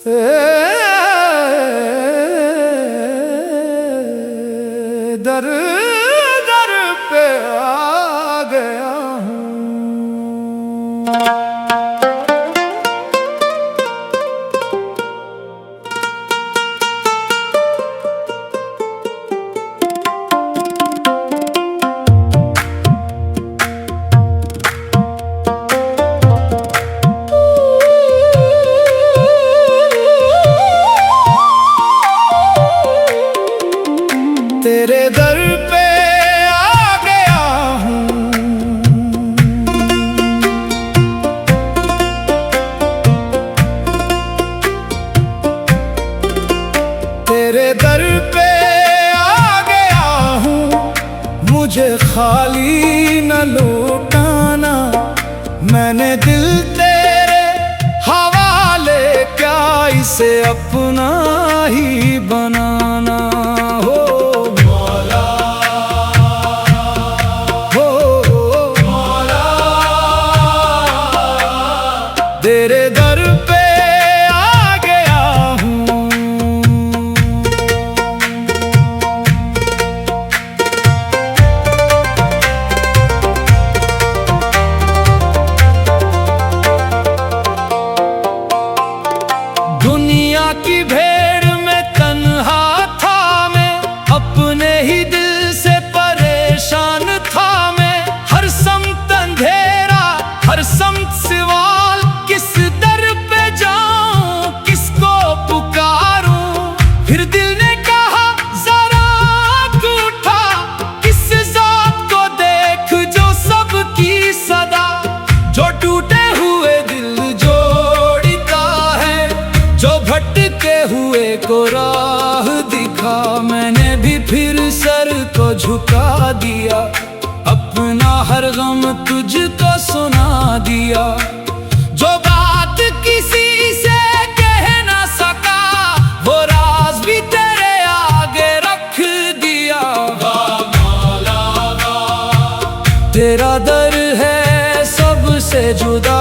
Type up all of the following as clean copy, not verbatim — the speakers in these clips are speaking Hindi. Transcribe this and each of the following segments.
दर दर पे आ गया हूँ। तेरे दर पे आ गया हूँ। तेरे दर पे आ गया हूँ। मुझे खाली न लौटाना, मैंने दिल तेरे हवाले, क्या इसे अपना ही बनाना। हो तेरे दर पे आ गया हूँ। दुनिया की भीड़ में तन्हा था मैं, अपने ही दिल से परेशान था मैं। हर समत अंधेरा, हर समत सवाल, किस दर पे जाऊं, किसको पुकारूं। फिर दिल ने कहा जरा तू उठा, किस जात को देख जो सबकी सदा। जो टूटे हुए दिल जोड़ता है, जो भटके हुए को राह दिखा। मैंने भी फिर सर को झुका दिया, अपना हर गम तुझको सुना दिया। जो बात किसी से कह ना सका, वो राज भी तेरे आगे रख दिया। तेरा दर है सबसे जुदा,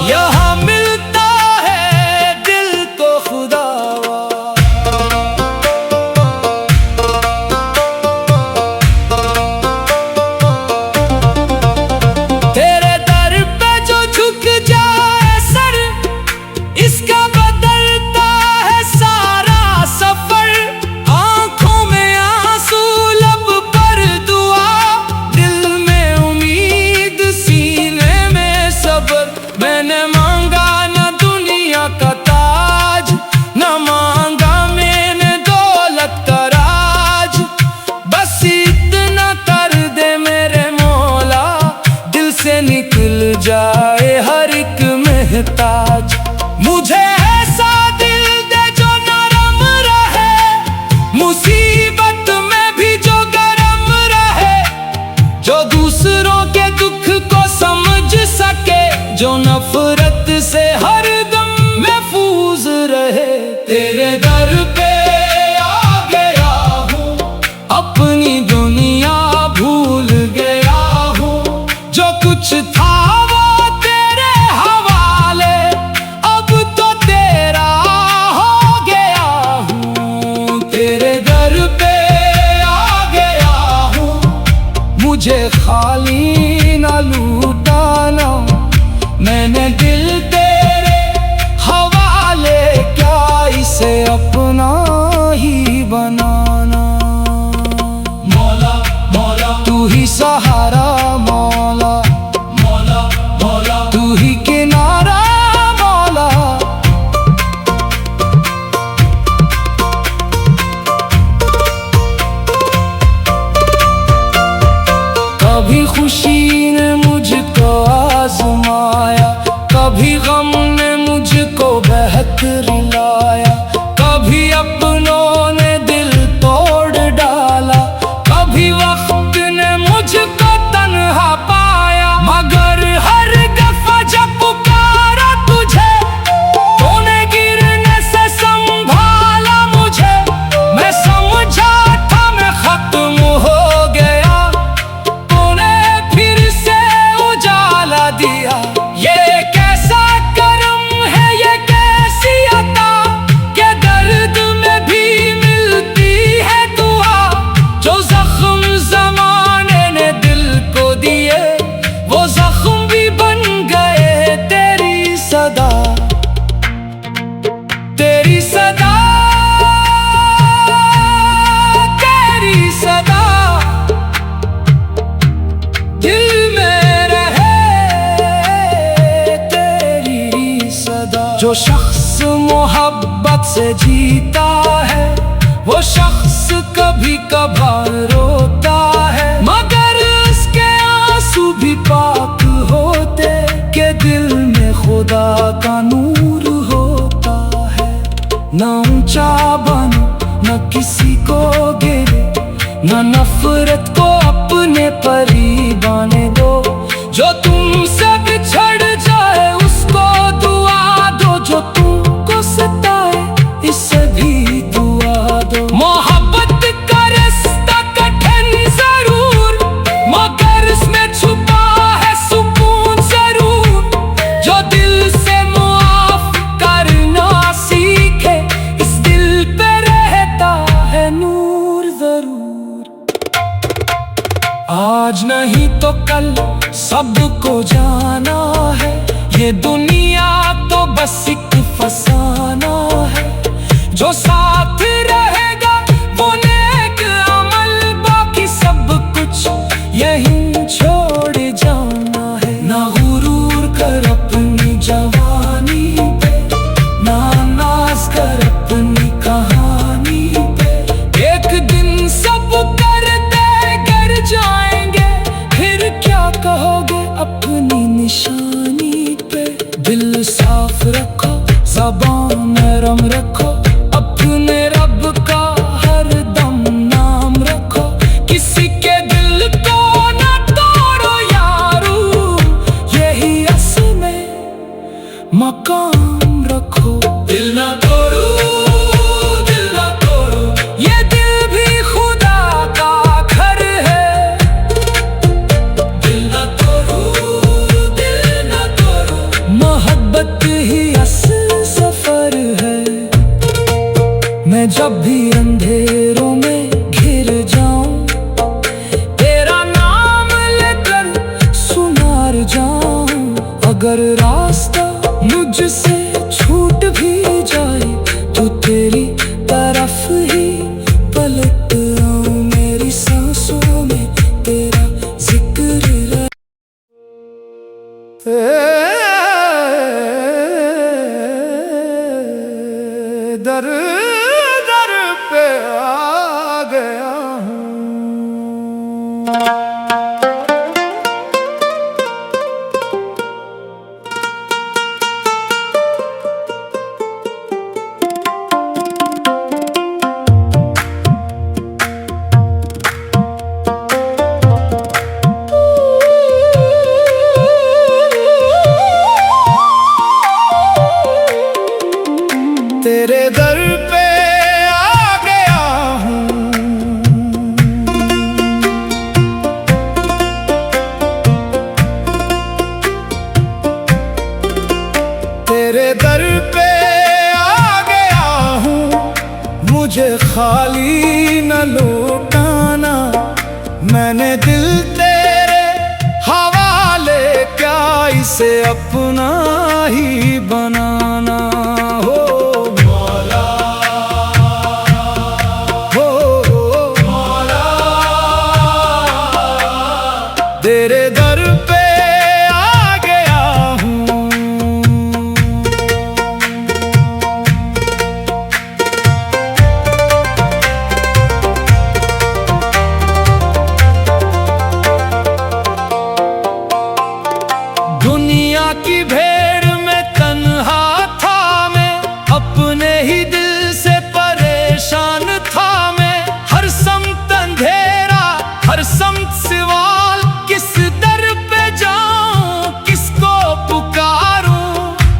यहाँ मिलता है दिल को खुदा। तेरे दर पे जो झुक जाए सर, इसका बदलता है सारा सफर। आंखों में आंसू, लब पर दुआ, दिल में उम्मीद, सीने में सब्र। मैंने मांगा न दुनिया का ताज, न मांगा मैंने दौलत का राज। बस इतना कर दे मेरे मौला, दिल से निकल जाए हर एक महताज। मुझे ऐसा दिल दे जो नरम रहे, मुसीबत में भी जो गरम रहे। जो दूसरों के दुख को समझ सके, जो नफरत से हरदम महफूज रहे। तेरे दर पे आ गया हूँ, अपनी दुनिया भूल गया हूँ। जो कुछ था वो तेरे हवाले, अब तो तेरा हो गया हूँ। तेरे दर पे आ गया हूँ। मुझे खाली न लूटाना, मैंने दिल तेरे हवाले, क्या इसे अपना ही बनाना। मौला मौला तू ही सहारा, मौला मौला मौला तू ही किनारा, मौला। कभी खुशी ने मुझको आजमाया, कभी गम ने मुझको बेहतर लाया। कभी अपनों ने दिल तोड़ डाला, कभी वक्त ने मुझको तन्हा पाया। मगर हर दफा जब पुकारा तुझे, तूने गिरने से संभाला मुझे। मैं समझा था मैं खत्म हो गया, तूने फिर से उजाला दिया। जो शख्स मोहब्बत से जीता है वो शख्स कभी कभार रोता है, मगर उसके आंसू भी पाक होते के दिल में खुदा का नूर होता है। न ऊंचा बनो न किसी को गिरे, न नफरत को अपने परी बने दो। जो तुमसे बिछड़ जाए उसको दुआ दो, जो तुमको सताए इसे भी दुआ दो। मोहब्बत का रास्ता कठिन जरूर, मगर इसमें छुपा है सुकून जरूर। जो दिल से मुआफ करना सीखे इस दिल पे रहता है नूर जरूर। आज नहीं तो कल सबको जाना है, ये दुनिया तो बस एक फसाना है। जो साथ रहेगा वो नेक अमल, बाकी सब कुछ यहीं छोड़ जाना है। ना गुरूर कर अपनी जवानी पे, ना नाज कर अपनी कहानी पे। एक दिन सब कर जाएंगे, फिर क्या कहोगे अपनी निशानी पे। दिल साफ रखो ज़बान नरम रखो, अपने रब का हर दम नाम रखो। किसी के दिल को न तोड़ो यारू, यही असल में मकाम रखो। दिल न तोड़ो, दिल न तोड़ो, ये दिल भी खुदा का घर है। दिल न तोड़ो, दिल न तोड़ो, मोहब्बत ही असल सफर है। मैं जब भी अंधेरों में घिर जाऊं, तेरा नाम लेकर सुनार जाऊं। अगर रास्ता मुझसे छूट भी जाए तो तेरी तरफ ही पलट आऊं। मेरी सांसों में तेरा जिक्र रहे। दर दर पे आ गया हूँ। तेरे दर पे आ गया हूँ, तेरे दर पे आ गया हूँ। मुझे खाली न लौटाना, मैंने दिल तेरे हवाले, क्या इसे अपना ही बनाना। हो तेरे दर पे आ गया हूँ। दुनिया की भीड़ में तन्हा था मैं, अपने ही दिल से परेशान था मैं। हर समत अंधेरा, हर समत सवाल, किस दर पे जाऊं, किसको पुकारूं।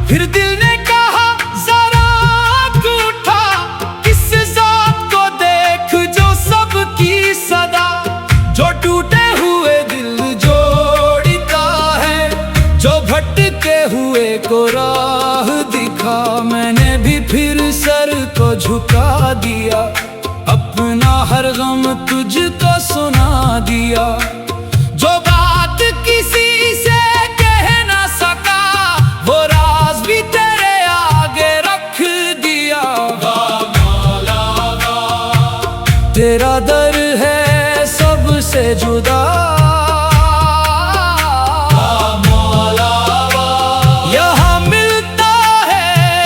फिर दिल ने कहा जरा उठा, किस जात को देख जो सबकी सदा। जो टूटे हुए दिल जोड़ता है, जो भटके हुए को राह दिखा। मैंने भी फिर सर को झुका दिया, अपना हर गम तुझको सुना दिया। जो बात किसी से कह ना सका, वो राज भी तेरे आगे रख दिया। तेरा दर है सबसे जुदा, यहाँ मिलता है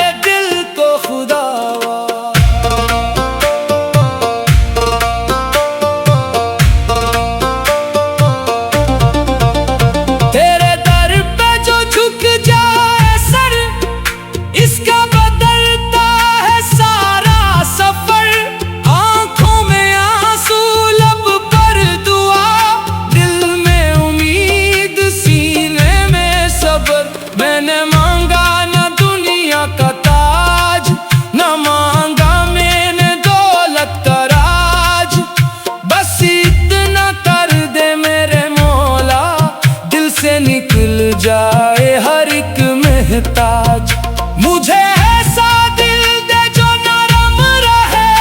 से निकल जाए हर एक महताज। मुझे ऐसा दिल दे जो नरम रहे,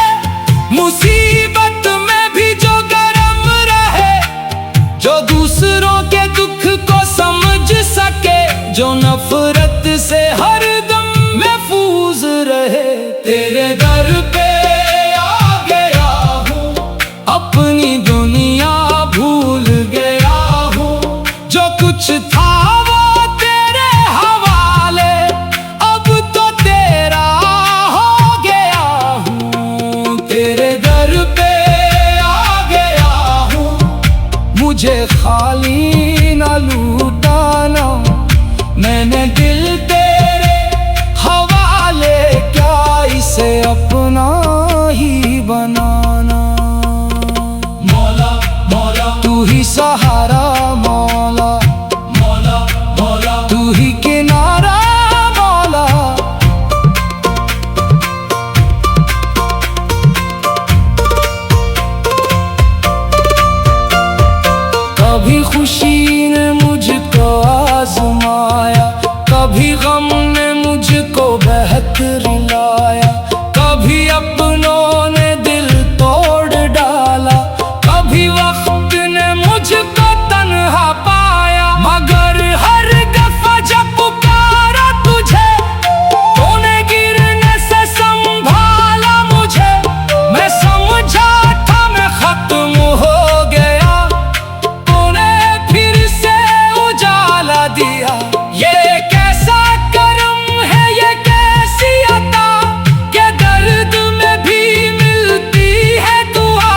मुसीबत में भी जो गरम रहे, जो दूसरों के दुख को समझ सके, जो नफरत से हर दम महफूज रहे। तेरे दर पे आ गया हूँ, अपनी दुनिया भूल गया हूँ। जो कुछ था वो तेरे हवाले, अब तो तेरा हो गया हूँ। तेरे दर पे आ गया हूँ, मुझे खाली ना लूटाना। मैंने दिल तेरे हवाले, क्या इसे अपना ही बनाना। मौला मौला तू ही सहारा, मौला मौला मौला तू ही किनारा, मौला। कभी खुशी ने मुझको आजमाया, कभी गम ने मुझको बेहतर लाया। कभी अपनों ने दिल तोड़ डाला, कभी वक्त ने मुझको तन्हा पाया। मगर हर दफा जब पुकारा तुझे, तूने गिरने से संभाला मुझे। मैं समझा था मैं खत्म हो गया, तूने फिर से उजाला दिया। ये कैसा करम है, ये कैसी अता, के दर्द में भी मिलती है दुआ।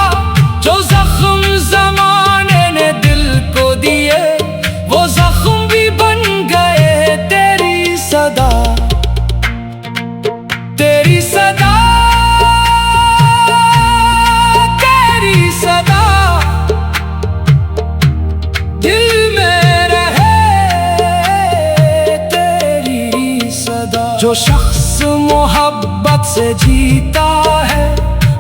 जो जख्म जमाने ने दिल को दिए, वो जख्म भी बन गए तेरी सदा। तेरी सदा, तेरी सदा दिल में रहे, तेरी सदा। जो शख्स मोहब्बत से जीता है,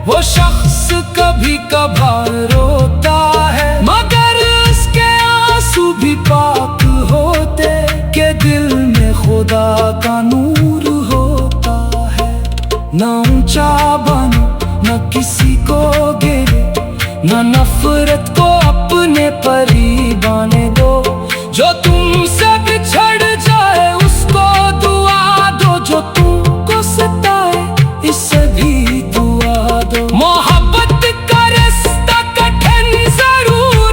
वो शख्स कभी कभार रोता है। मगर उसके आंसू भी पाक होते, के दिल में खुदा का नूर होता है। ना ऊंचा बनो, न किसी को गिरे, न नफरत को अपने करीब आने दो। जो तुमसे बिछड़ जाए उसको दुआ दो, जो तुमको सताए इससे भी दुआ दो। मोहब्बत का रास्ता कठिन जरूर,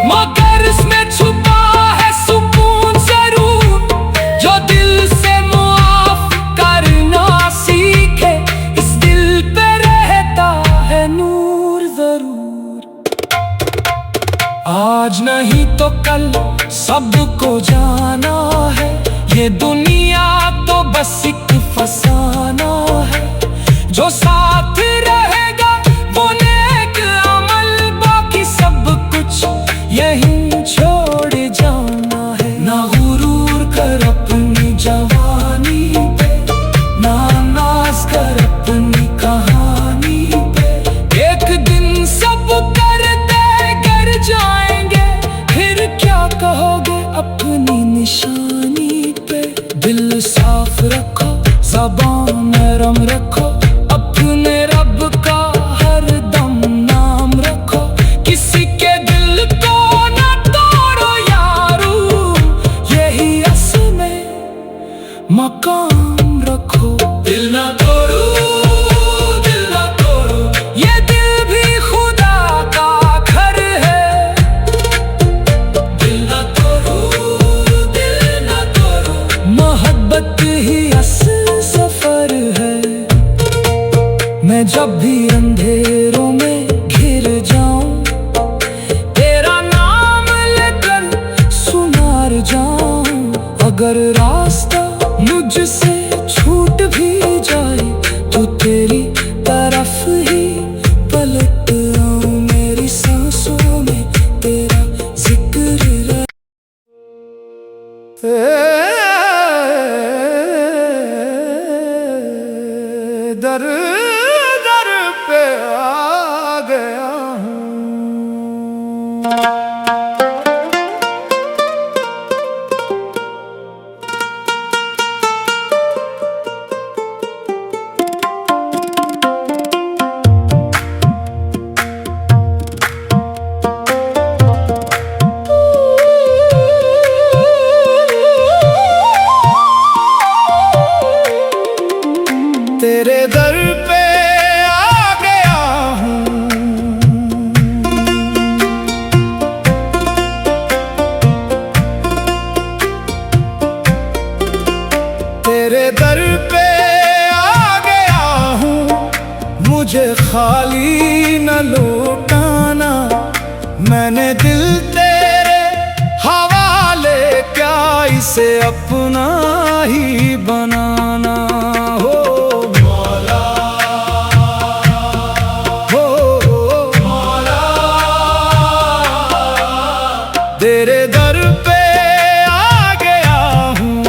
मगर इसमें छुपा है सुकून जरूर। जो दिल से मुआफ करना सीखे, इस दिल पे रहता है नूर जरूर। आज नहीं तो कल सबको जाना है, ये दुनिया तो बस एक फसाना है। जो साथ रहेगा वो नेक अमल, बाकी सब कुछ यहीं छोड़ जाना है। ना गुरूर कर अपनी जवानी पे, ना नाज कर अपनी कहानी पे। एक दिन सब करते गिर जाएंगे, फिर क्या कहोगे अपनी निशानी पे। दिल साफ रखो, ज़बान नरम रखो, अपने रब का हर दम नाम रखो। किसी के दिल को न तोड़ो यारू, यही असल में मकाम रखो। दिल न तोड़ो, दिल न तोड़ो, ये दिल भी खुदा का घर है। दिल न तोड़ो, दिल न तोड़ो, मोहब्बत ही असल सफर है। मैं जब भी अंधेरों में घिर जाऊं, तेरा नाम लेकर सुनार जाऊं। अगर रास्ता मुझसे छूट भी जाए, तो तेरी तरफ ही पलट आऊं। मेरी सांसों में तेरा जिक्र रहे। दर दर पे आ गया हूँ। तेरे दर पे आ गया हूँ, मुझे खाली न लौटाना। मैंने दिल तेरे हवाले, क्या इसे अपना ही बनाना। हो मौला, हो मौला, तेरे दर पे आ गया हूँ।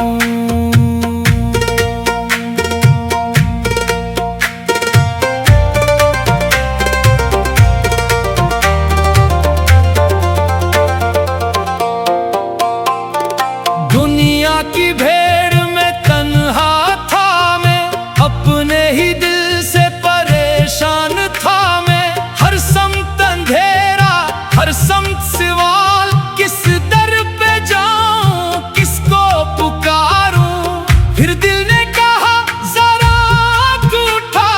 दुनिया की भीड़ में तन्हा था मैं, अपने ही दिल से परेशान था मैं। हर समत अंधेरा, हर समत सवाल, किस दर पे जाऊं, किसको पुकारूं। फिर दिल ने कहा जरा आँख उठा,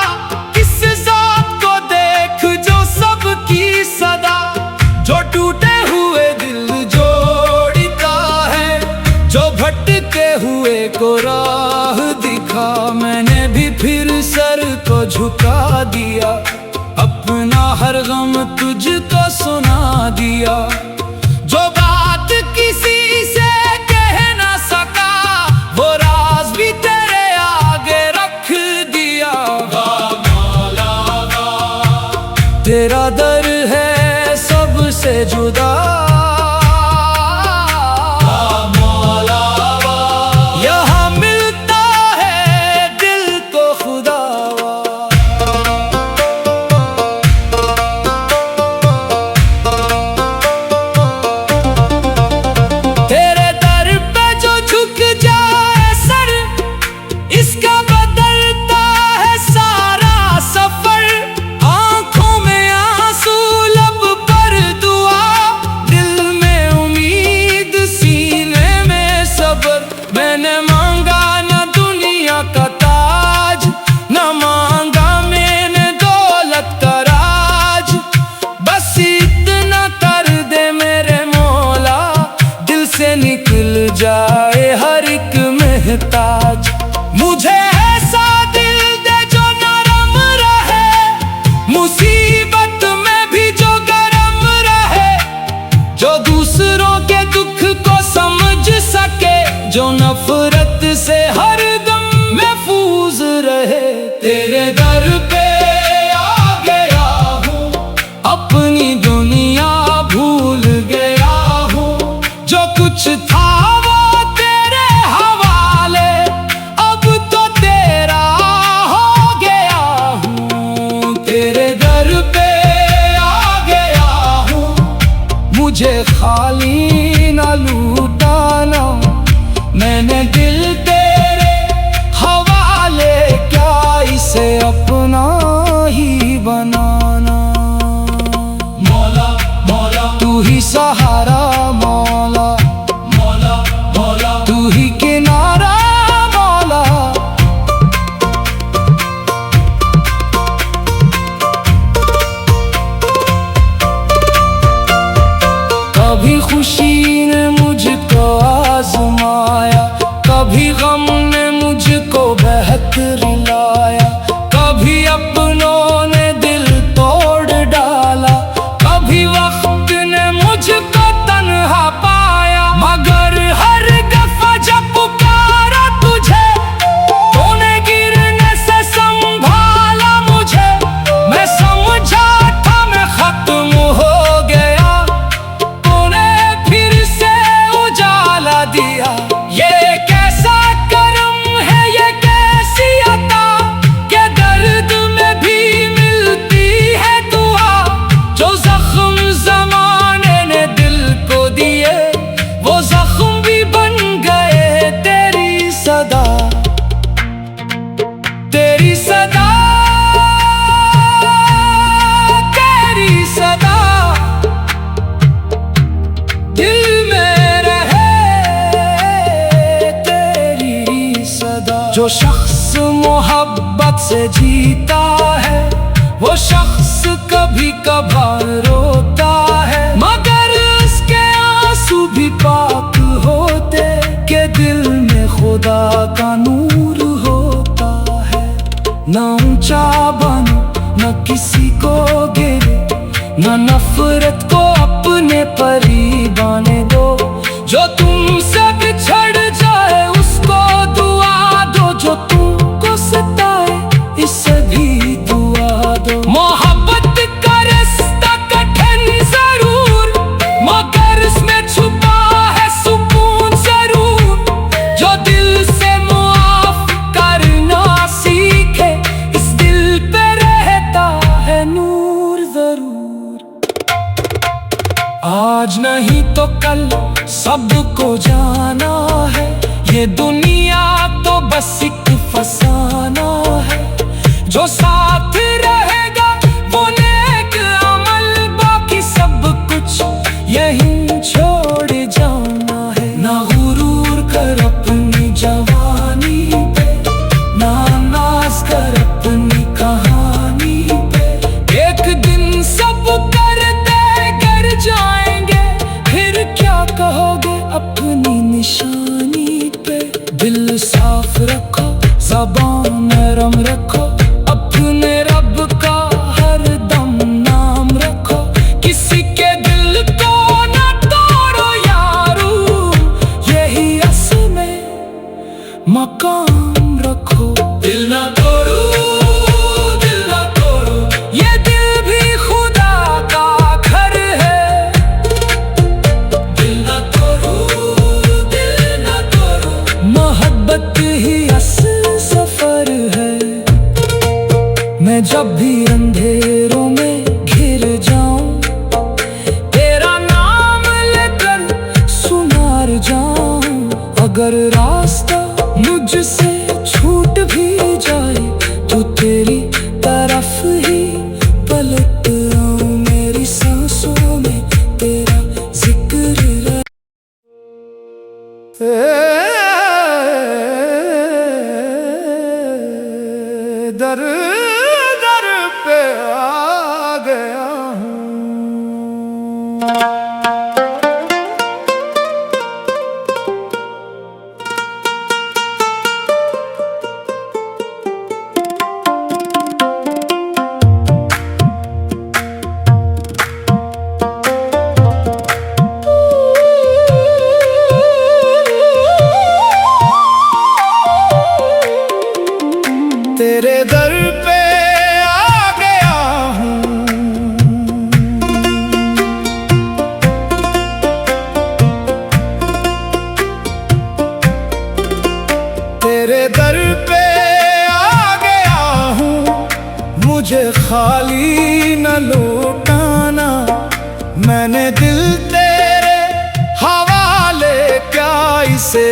किस जात को देख जो सबकी सदा। जो टूटे हुए दिल जोड़ता है, जो भटके हुए को राह दिखा। मैंने भी फिर सर को झुका दिया, अपना हर गम तुझको सुना दिया। जो बात किसी से कह ना सका, वो राज भी तेरे आगे रख दिया। गा मौला गा, तेरा दर है सबसे जुदा। मैंने मांगा न दुनिया का ताज, न मांगा मैंने दौलत का राज। बस इतना कर दे मेरे मौला, दिल से निकल जाए हर एक महताज। मुझे ऐसा दिल दे जो नरम रहे, मुसीबत में भी जो गरम रहे। जो दूसरों के दुख को समझ सके, जो नफरत से हर दम महफूज रहे। तेरे दर पे आ गया हूँ, अपनी दुनिया भूल गया हूँ। जो कुछ था वो तेरे हवाले, अब तो तेरा हो गया हूँ। तेरे दर पे आ गया हूँ, मुझे खाली न लूटाना। मैंने दिल तेरे हवाले, क्या इसे अपना ही बनाना। मौला मौला तू ही सहारा, मौला मौला मौला तू ही किनारा, मौला। कभी खुशी ने मुझको आजमाया, कभी गम ने मुझको बहकर लाया। कभी अपनों ने दिल तोड़ डाला, कभी वक्त ने मुझको तन्हा पाया। मगर हर दफा जब पुकारा तुझे, तूने गिरने से संभाला मुझे। मैं समझा था मैं खत्म हो गया, तूने फिर से उजाला दिया। ये कैसा करम है, ये कैसी अता, के दर्द में भी मिलती है दुआ। जो जख्म जमाने ने दिल को दिए, वो जख्म भी बन गए तेरी सदा। तेरी सदा, तेरी सदा, दिल में रहे तेरी सदा। जो शख्स मोहब्बत से जीता है, वो शख्स कभी कभार रोता है। मगर उसके आंसू भी पाक होते, के दिल में खुदा का नूर कल सबको जाना है, ये दुनिया तो बस एक फसाना है। जो साथ रहेगा वो नेक अमल, बाकी सब कुछ यहीं छोड़ जाना है। ना गुरूर कर अपनी जवानी पे, ना नाज कर अपनी कहानी पे। एक दिन सब कर दे कर जाएंगे, फिर क्या कहोगे अपनी निशानी पे। दिल साफ रखो, ज़बान नरम रखो, अपने रब का हर दम नाम रखो। किसी के दिल को न तोड़ो यारू, यही असल में मकाम रखो। दिल न तोड़ो, दिल न तोड़ो, ये दिल भी खुदा का घर है। दिल न तोड़ो, दिल न तोड़ो, मोहब्बत ही असल सफर है। मैं जब भी अंधेरों में घिर जाऊं, तेरा नाम लेकर सुनार जाऊं। अगर रास्ता मुझसे छूट भी जाए तो तेरी तरफ ही पलट आऊं। मेरी सांसों में तेरा जिक्र रहे। दर दर पे आ गया हूँ। तेरे दर पे आ गया हूँ। तेरे दर पे आ गया हूँ, मुझे खाली न लौटाना। मैंने दिल तेरे हवाले क्या इसे